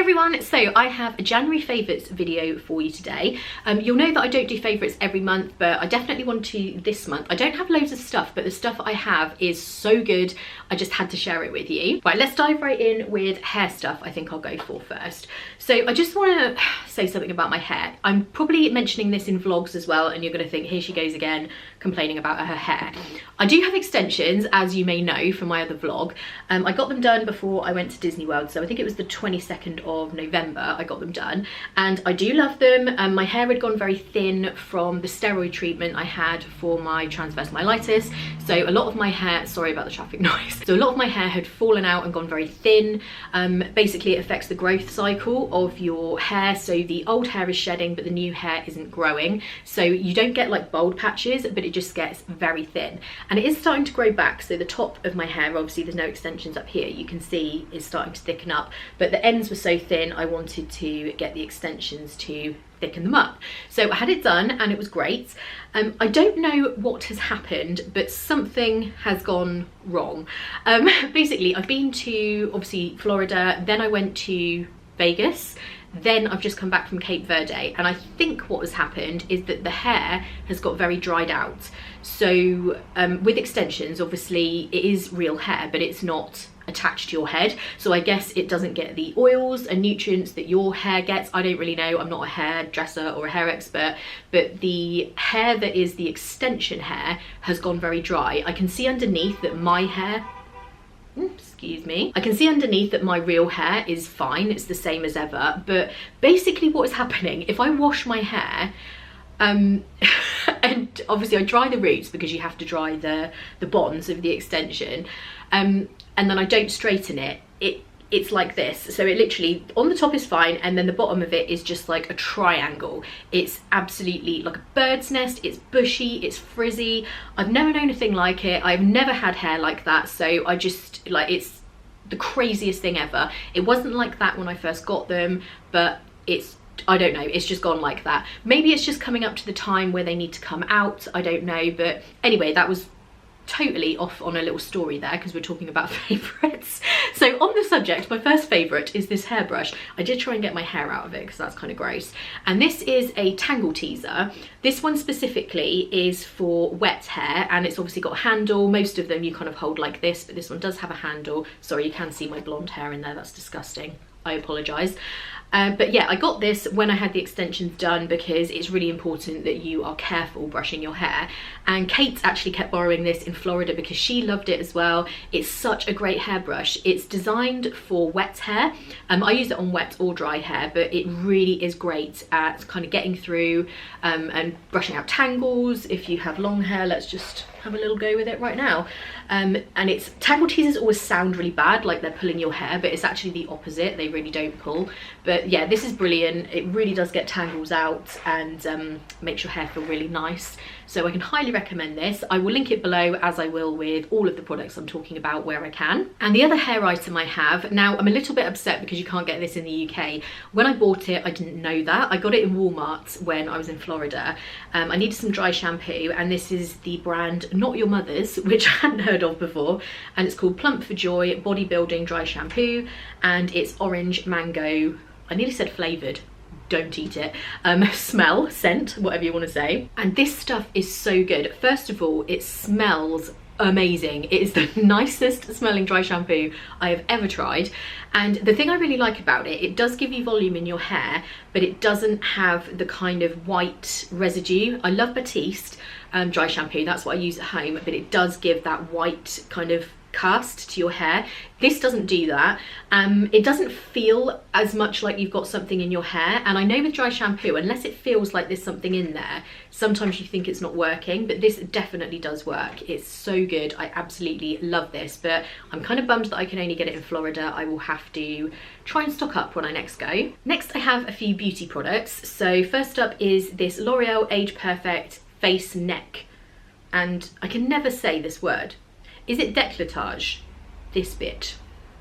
everyone, so I have a January favourites video for you today. You'll know that I don't do favourites every month, but I definitely want to this month. I don't have loads of stuff, but the stuff I have is so good, I just had to share it with you. Right, let's dive right in with hair stuff. I think I'll go for first. So I just want to say something about my hair. I'm probably mentioning this in vlogs as well, and you're going to think, here she goes again, complaining about her hair. I do have extensions, as you may know from my other vlog. I got them done before I went to Disney World, so I think it was the 22nd of November I got them done, and I do love them. My hair had gone very thin from the steroid treatment I had for my transverse myelitis, so a lot of my hair, sorry about the traffic noise, so a lot of my hair had fallen out and gone very thin. Basically it affects the growth cycle of your hair, so the old hair is shedding but the new hair isn't growing, so you don't get like bald patches, but it just gets very thin, and it is starting to grow back. So the top of my hair, obviously there's no extensions up here, you can see is starting to thicken up, but the ends were so thin I wanted to get the extensions to thicken them up. So I had it done and it was great. I don't know what has happened, but something has gone wrong. Basically I've been to obviously Florida, then I went to Vegas, then I've just come back from Cape Verde, and I think what has happened is that the hair has got very dried out. So with extensions, obviously it is real hair, but it's not attached to your head, so I guess it doesn't get the oils and nutrients that your hair gets. I don't really know, I'm not a hairdresser or a hair expert, but the hair that is the extension hair has gone very dry. I can see underneath that my hair, excuse me, I can see underneath that my real hair is fine, it's the same as ever, but basically what is happening, if I wash my hair, and obviously I dry the roots because you have to dry the bonds of the extension, and then I don't straighten it, it's like this. So it literally, on the top is fine, and then the bottom of it is just like a triangle. It's absolutely like a bird's nest, it's bushy, it's frizzy. I've never known a thing like it. I've never had hair like that, so I just, like, it's the craziest thing ever. It wasn't like that when I first got them, but it's, I don't know, it's just gone like that. Maybe it's just coming up to the time where they need to come out, I don't know, but anyway, that was totally off on a little story there because we're talking about favourites. So on the subject, my first favourite is this hairbrush. I did try and get my hair out of it because that's kind of gross, and this is a tangle teaser. This one specifically is for wet hair, and it's obviously got a handle. Most of them you kind of hold like this, but this one does have a handle. Sorry, you can see my blonde hair in there, that's disgusting, I apologise. But yeah, I got this when I had the extensions done because it's really important that you are careful brushing your hair, and Kate actually kept borrowing this in Florida because she loved it as well. It's such a great hairbrush. It's designed for wet hair. I use it on wet or dry hair, but it really is great at kind of getting through and brushing out tangles. If you have long hair, let's just have a little go with it right now. And it's, tangle teasers always sound really bad, like they're pulling your hair, but it's actually the opposite, they really don't pull. But yeah, this is brilliant. It really does get tangles out and makes your hair feel really nice, so I can highly recommend this. I will link it below, as I will with all of the products I'm talking about where I can. And the other hair item I have, now I'm a little bit upset because you can't get this in the UK. When I bought it, I didn't know that. I got it in Walmart when I was in Florida. I needed some dry shampoo, and this is the brand Not Your Mother's, which I hadn't heard of before, and it's called Plump for Joy Bodybuilding Dry Shampoo, and it's orange mango, I nearly said flavoured, don't eat it, smell, scent, whatever you want to say. And this stuff is so good. First of all, it smells amazing. It is the nicest smelling dry shampoo I have ever tried, and the thing I really like about it, it does give you volume in your hair, but it doesn't have the kind of white residue. I love Batiste dry shampoo, that's what I use at home, but it does give that white kind of cast to your hair. This doesn't do that. It doesn't feel as much like you've got something in your hair, and I know with dry shampoo, unless it feels like there's something in there, sometimes you think it's not working, but this definitely does work. It's so good. I absolutely love this, but I'm kind of bummed that I can only get it in Florida. I will have to try and stock up when I next go. Next I have a few beauty products. So first up is this L'Oreal Age Perfect Face Neck, and I can never say this word. Is it décolletage? This bit.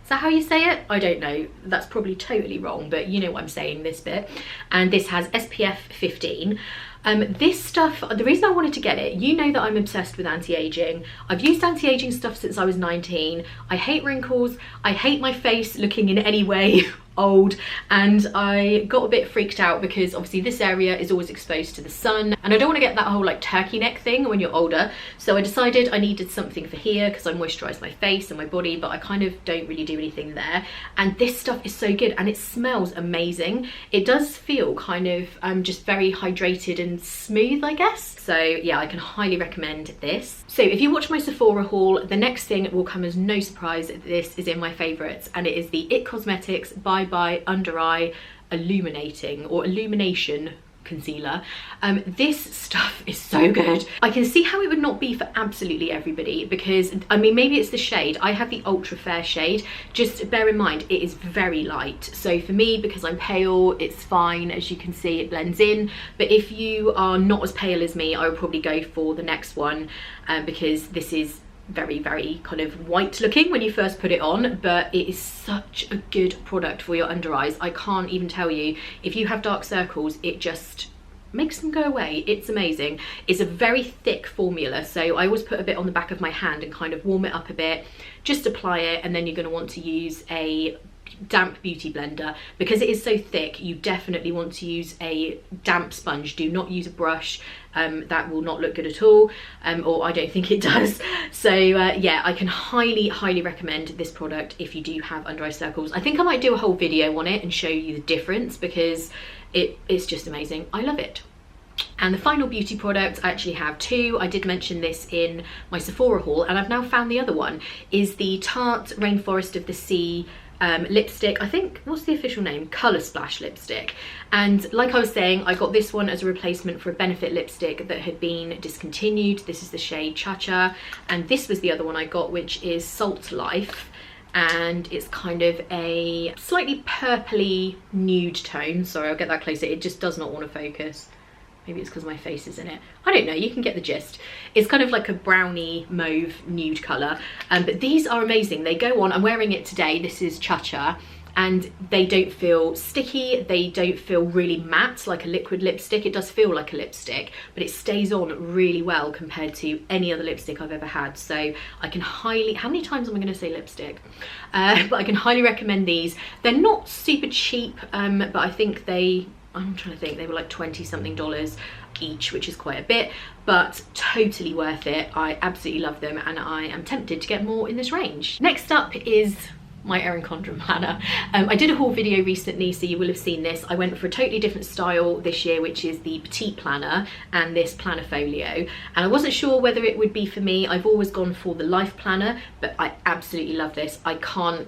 Is that how you say it? I don't know. That's probably totally wrong, but you know what I'm saying, this bit. And this has SPF 15. This stuff, the reason I wanted to get it, you know that I'm obsessed with anti-aging. I've used anti-aging stuff since I was 19. I hate wrinkles. I hate my face looking in any way old, and I got a bit freaked out because obviously this area is always exposed to the sun, and I don't want to get that whole like turkey neck thing when you're older. So I decided I needed something for here because I moisturise my face and my body, but I kind of don't really do anything there. And this stuff is so good and it smells amazing. It does feel kind of just very hydrated and smooth, I guess. So yeah, I can highly recommend this. So if you watch my Sephora haul, the next thing will come as no surprise that this is in my favourites, and it is the It Cosmetics Bye Bye Under Eye Illuminating or Illumination concealer. This stuff is so good. I can see how it would not be for absolutely everybody because, I mean, maybe it's the shade. I have the ultra fair shade. Just bear in mind, it is very light. So for me, because I'm pale, it's fine. As you can see, it blends in. But if you are not as pale as me, I would probably go for the next one because this is very kind of white looking when you first put it on, but it is such a good product for your under eyes. I can't even tell you, if you have dark circles, it just makes them go away. It's amazing. It's a very thick formula, so I always put a bit on the back of my hand and kind of warm it up a bit, just apply it, and then you're going to want to use a damp beauty blender. Because it is so thick, you definitely want to use a damp sponge. Do not use a brush. That will not look good at all, or I don't think it does. So yeah, I can highly recommend this product if you do have under eye circles. I think I might do a whole video on it and show you the difference because it's just amazing. I love it. And the final beauty product, I actually have two. I did mention this in my Sephora haul, and I've now found the other one, is the Tarte Rainforest of the Sea lipstick. I think, what's the official name? Colour Splash lipstick. And like I was saying, I got this one as a replacement for a Benefit lipstick that had been discontinued. This is the shade Cha Cha, and this was the other one I got, which is Salt Life, and it's kind of a slightly purpley nude tone. Sorry, I'll get that closer. It just does not want to focus. Maybe it's because my face is in it. I don't know, you can get the gist. It's kind of like a browny mauve nude colour. But these are amazing. They go on, I'm wearing it today. This is Cha Cha. And they don't feel sticky. They don't feel really matte like a liquid lipstick. It does feel like a lipstick, but it stays on really well compared to any other lipstick I've ever had. So I can highly, how many times am I going to say lipstick? But I can highly recommend these. They're not super cheap, but I think I'm trying to think, they were like 20 something dollars each, which is quite a bit, but totally worth it. I absolutely love them, and I am tempted to get more in this range. Next up is my Erin Condren planner. I did a haul video recently, so you will have seen this. I went for a totally different style this year, which is the petite planner and this planner folio, and I wasn't sure whether it would be for me. I've always gone for the life planner, but I absolutely love this. I can't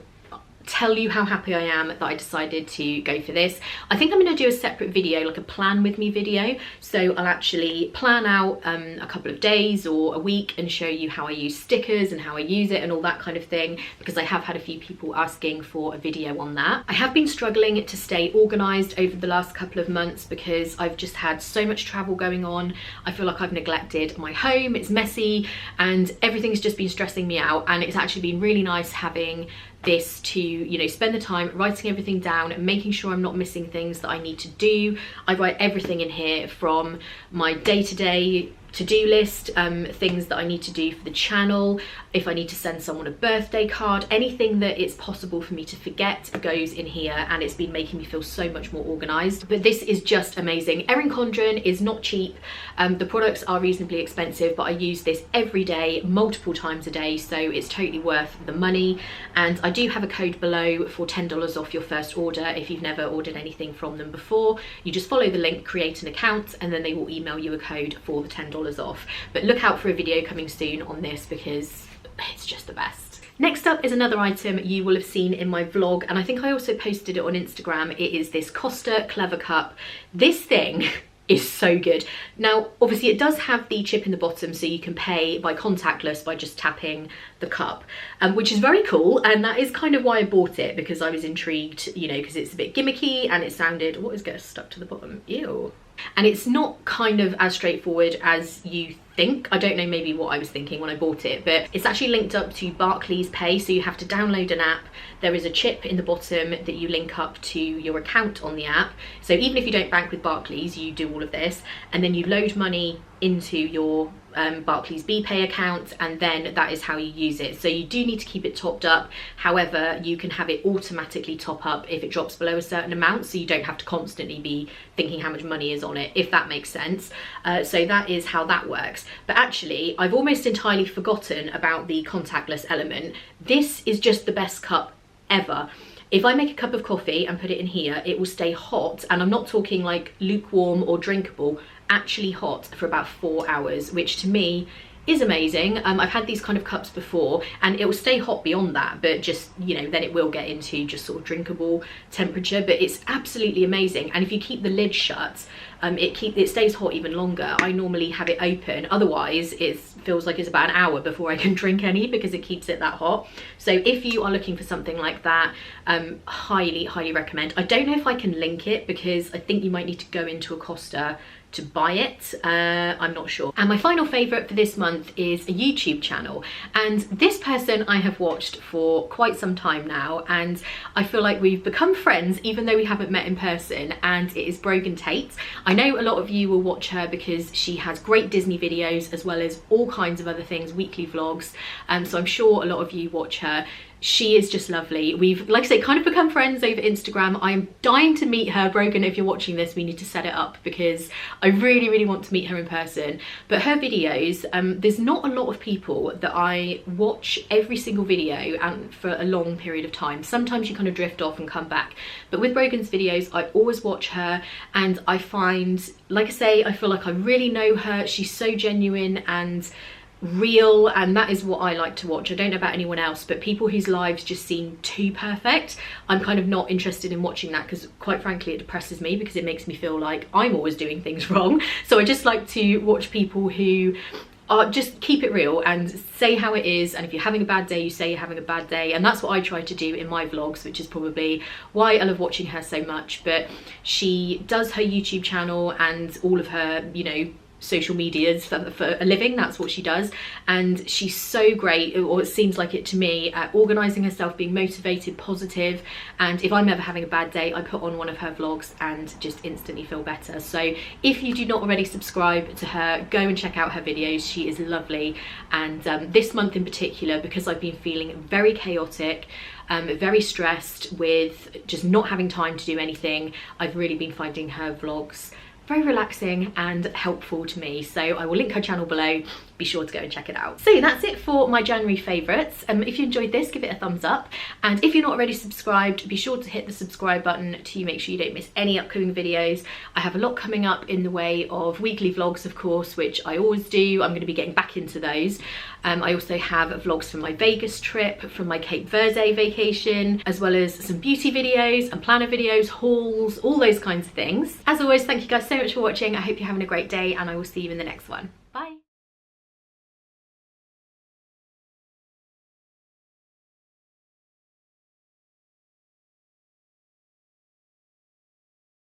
tell you how happy I am that I decided to go for this. I think I'm going to do a separate video, like a plan with me video, so I'll actually plan out a couple of days or a week and show you how I use stickers and how I use it and all that kind of thing, because I have had a few people asking for a video on that. I have been struggling to stay organised over the last couple of months because I've just had so much travel going on. I feel like I've neglected my home, it's messy, and everything's just been stressing me out, and it's actually been really nice having this to, you know, spend the time writing everything down and making sure I'm not missing things that I need to do. I write everything in here from my day-to-day to-do list, things that I need to do for the channel, if I need to send someone a birthday card, anything that it's possible for me to forget goes in here, and it's been making me feel so much more organised. But this is just amazing. Erin Condren is not cheap. The products are reasonably expensive, but I use this every day, multiple times a day, so it's totally worth the money. And I do have a code below for $10 off your first order if you've never ordered anything from them before. You just follow the link, create an account, and then they will email you a code for the $10 off. But look out for a video coming soon on this because it's just the best. Next up is another item you will have seen in my vlog, and I think I also posted it on Instagram. It is this Costa Clever Cup. This thing is so good. Now, obviously it does have the chip in the bottom, so you can pay by contactless by just tapping the cup, which is very cool, and that is kind of why I bought it, because I was intrigued, you know, because it's a bit gimmicky and it sounded, what is getting stuck to the bottom? Ew. And it's not kind of as straightforward as you think. I don't know maybe what I was thinking when I bought it, but it's actually linked up to Barclays Pay, so you have to download an app. There is a chip in the bottom that you link up to your account on the app. So even if you don't bank with Barclays, you do all of this, and then you load money into your Barclays BPay account, and then that is how you use it. So you do need to keep it topped up. However, you can have it automatically top up if it drops below a certain amount, so you don't have to constantly be thinking how much money is on it, if that makes sense. So that is how that works. But actually, I've almost entirely forgotten about the contactless element. This is just the best cup ever. If I make a cup of coffee and put it in here, it will stay hot, and I'm not talking like lukewarm or drinkable, actually hot for about 4 hours, which to me is amazing. I've had these kind of cups before and it will stay hot beyond that, but just, you know, then it will get into just sort of drinkable temperature, but it's absolutely amazing. And if you keep the lid shut, it stays hot even longer. I normally have it open, otherwise it feels like it's about an hour before I can drink any, because it keeps it that hot. So if you are looking for something like that, highly recommend. I don't know if I can link it, because I think you might need to go into a Costa to buy it. I'm not sure. And my final favorite for this month is a YouTube channel, and this person I have watched for quite some time now, and I feel like we've become friends even though we haven't met in person, and it is Brogan Tate. I know a lot of you will watch her because she has great Disney videos as well as all kinds of other things, weekly vlogs, so I'm sure a lot of you watch her. She is just lovely. We've, like I say, kind of become friends over Instagram. I'm dying to meet her. Brogan, if you're watching this, we need to set it up, because I really want to meet her in person. But her videos, there's not a lot of people that I watch every single video and for a long period of time. Sometimes you kind of drift off and come back. But with Brogan's videos, I always watch her, and I find, like I say, I feel like I really know her. She's so genuine and real, and that is what I like to watch. I don't know about anyone else, but people whose lives just seem too perfect, I'm kind of not interested in watching that, because quite frankly it depresses me, because it makes me feel like I'm always doing things wrong. So I just like to watch people who are just keep it real and say how it is, and if you're having a bad day, you say you're having a bad day, and that's what I try to do in my vlogs, which is probably why I love watching her so much. But she does her YouTube channel and all of her, you know, social medias for a living. That's what she does, and she's so great, or it seems like it to me, at organising herself, being motivated, positive. And if I'm ever having a bad day, I put on one of her vlogs and just instantly feel better. So if you do not already subscribe to her, go and check out her videos. She is lovely. And this month in particular, because I've been feeling very chaotic, very stressed with just not having time to do anything, I've really been finding her vlogs very relaxing and helpful to me. So I will link her channel below. Be sure to go and check it out. So that's it for my January favourites. If you enjoyed this, give it a thumbs up. And if you're not already subscribed, be sure to hit the subscribe button to make sure you don't miss any upcoming videos. I have a lot coming up in the way of weekly vlogs, of course, which I always do. I'm going to be getting back into those. I also have vlogs from my Vegas trip, from my Cape Verde vacation, as well as some beauty videos and planner videos, hauls, all those kinds of things. As always, thank you guys so much for watching. I hope you're having a great day, and I will see you in the next one.